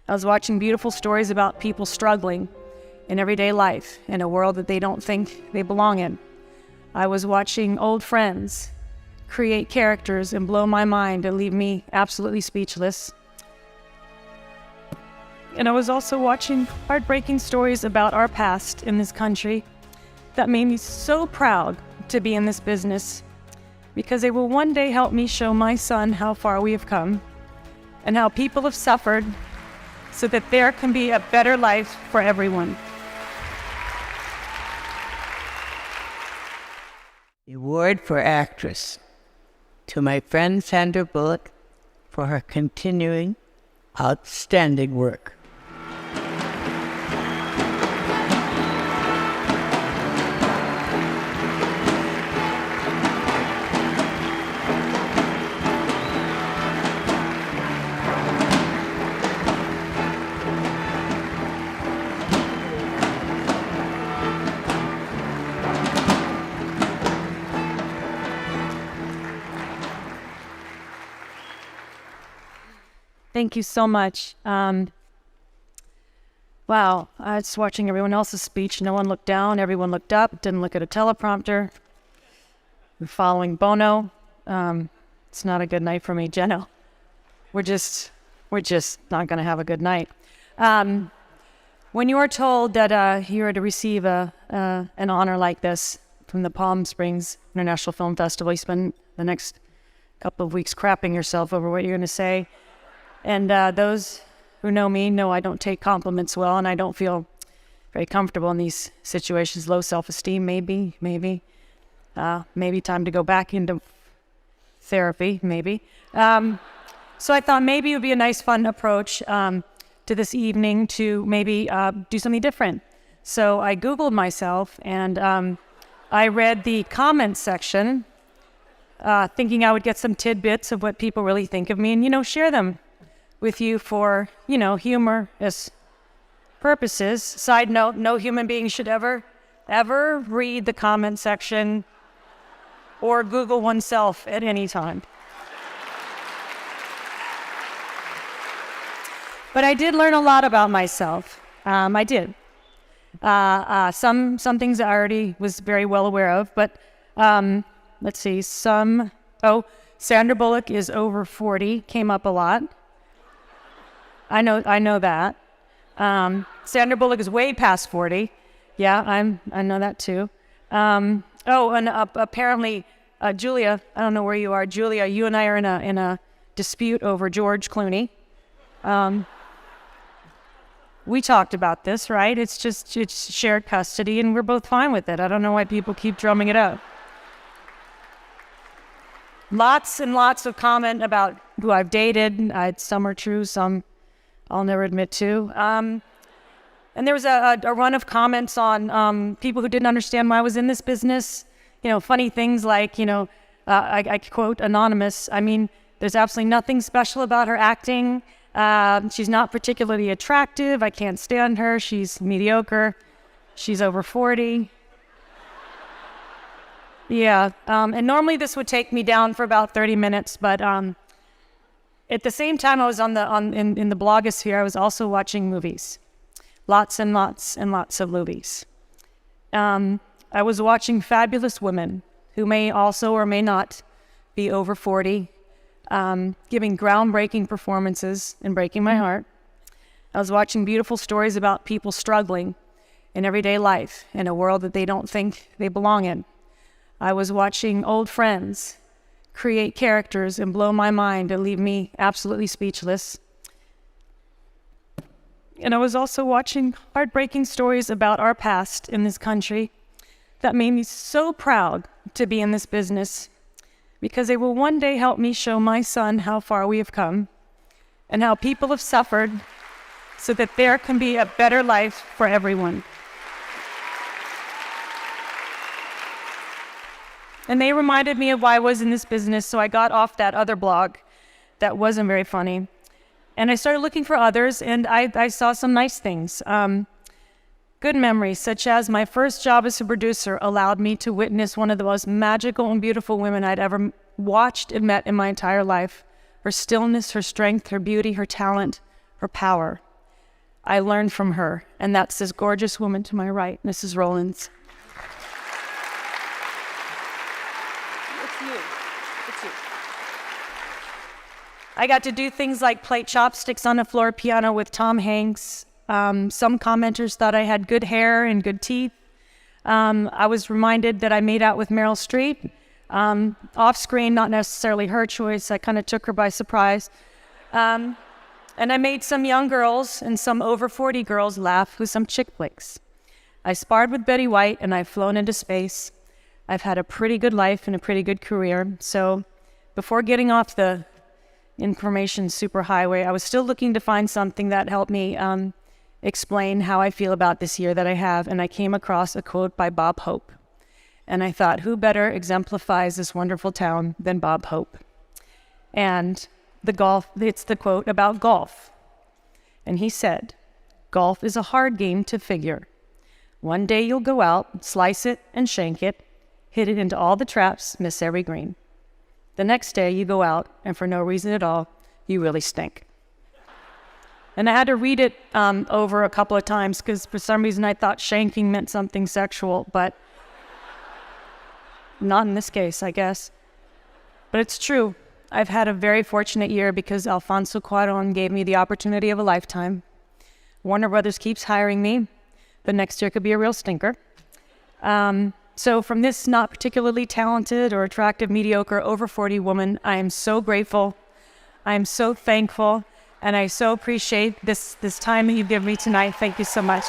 I was watching beautiful stories about people struggling in everyday life in a world that they don't think they belong in. I was watching old friends create characters and blow my mind and leave me absolutely speechless. And I was also watching heartbreaking stories about our past in this country that made me so proud to be in this business, because they will one day help me show my son how far we have come and how people have suffered so that there can be a better life for everyone. Award for Actress to my friend Sandra Bullock for her continuing outstanding work. Thank you so much. Wow, I was watching everyone else's speech. No one looked down, everyone looked up, didn't look at a teleprompter. We're following Bono. It's not a good night for me, Jenno. We're just not gonna have a good night. When you are told that you are to receive an honor like this from the Palm Springs International Film Festival, you spend the next couple of weeks crapping yourself over what you're gonna say. And those who know me know I don't take compliments well, and I don't feel very comfortable in these situations. Low self-esteem, maybe time to go back into therapy, maybe. So I thought maybe it would be a nice, fun approach to this evening to maybe do something different. So I Googled myself, and I read the comments section, thinking I would get some tidbits of what people really think of me and, share them with you for, humorous purposes. Side note, no human being should ever read the comment section or Google oneself at any time. But I did learn a lot about myself. I did. Some things I already was very well aware of, but let's see, Sandra Bullock is over 40, came up a lot. I know that. Sandra Bullock is way past 40. Yeah, I know that too. And apparently, Julia, I don't know where you are. Julia, you and I are in a dispute over George Clooney. We talked about this, right? It's shared custody, and we're both fine with it. I don't know why people keep drumming it up. Lots and lots of comment about who I've dated. Some are true, some I'll never admit to. And there was a run of comments on people who didn't understand why I was in this business. Funny things like, I quote anonymous, there's absolutely nothing special about her acting. She's not particularly attractive. I can't stand her. She's mediocre. She's over 40. Yeah, and normally this would take me down for about 30 minutes, but at the same time I was in the blogosphere, I was also watching movies. Lots and lots and lots of movies. I was watching fabulous women who may also or may not be over 40, giving groundbreaking performances and breaking my heart. I was watching beautiful stories about people struggling in everyday life in a world that they don't think they belong in. I was watching old friends create characters and blow my mind and leave me absolutely speechless. And I was also watching heartbreaking stories about our past in this country that made me so proud to be in this business, because they will one day help me show my son how far we have come and how people have suffered so that there can be a better life for everyone. And they reminded me of why I was in this business, so I got off that other blog that wasn't very funny. And I started looking for others, and I saw some nice things. Good memories, such as my first job as a producer allowed me to witness one of the most magical and beautiful women I'd ever watched and met in my entire life. Her stillness, her strength, her beauty, her talent, her power. I learned from her, and that's this gorgeous woman to my right, Mrs. Rollins. It's you. It's you. I got to do things like play chopsticks on a floor piano with Tom Hanks. Some commenters thought I had good hair and good teeth. I was reminded that I made out with Meryl Streep. Off screen, not necessarily her choice. I kind of took her by surprise. And I made some young girls and some over 40 girls laugh with some chick flicks. I sparred with Betty White, and I've flown into space. I've had a pretty good life and a pretty good career. So before getting off the information superhighway, I was still looking to find something that helped me explain how I feel about this year that I have. And I came across a quote by Bob Hope. And I thought, who better exemplifies this wonderful town than Bob Hope? And it's the quote about golf. And he said, golf is a hard game to figure. One day you'll go out, slice it and shank it, hit it into all the traps, miss every green. The next day you go out, and for no reason at all, you really stink. And I had to read it over a couple of times because for some reason I thought shanking meant something sexual, but not in this case, I guess. But it's true. I've had a very fortunate year because Alfonso Cuarón gave me the opportunity of a lifetime. Warner Brothers keeps hiring me, but next year could be a real stinker. So from this not particularly talented or attractive, mediocre, over 40 woman, I am so grateful. I am so thankful, and I so appreciate this time that you've given me tonight. Thank you so much.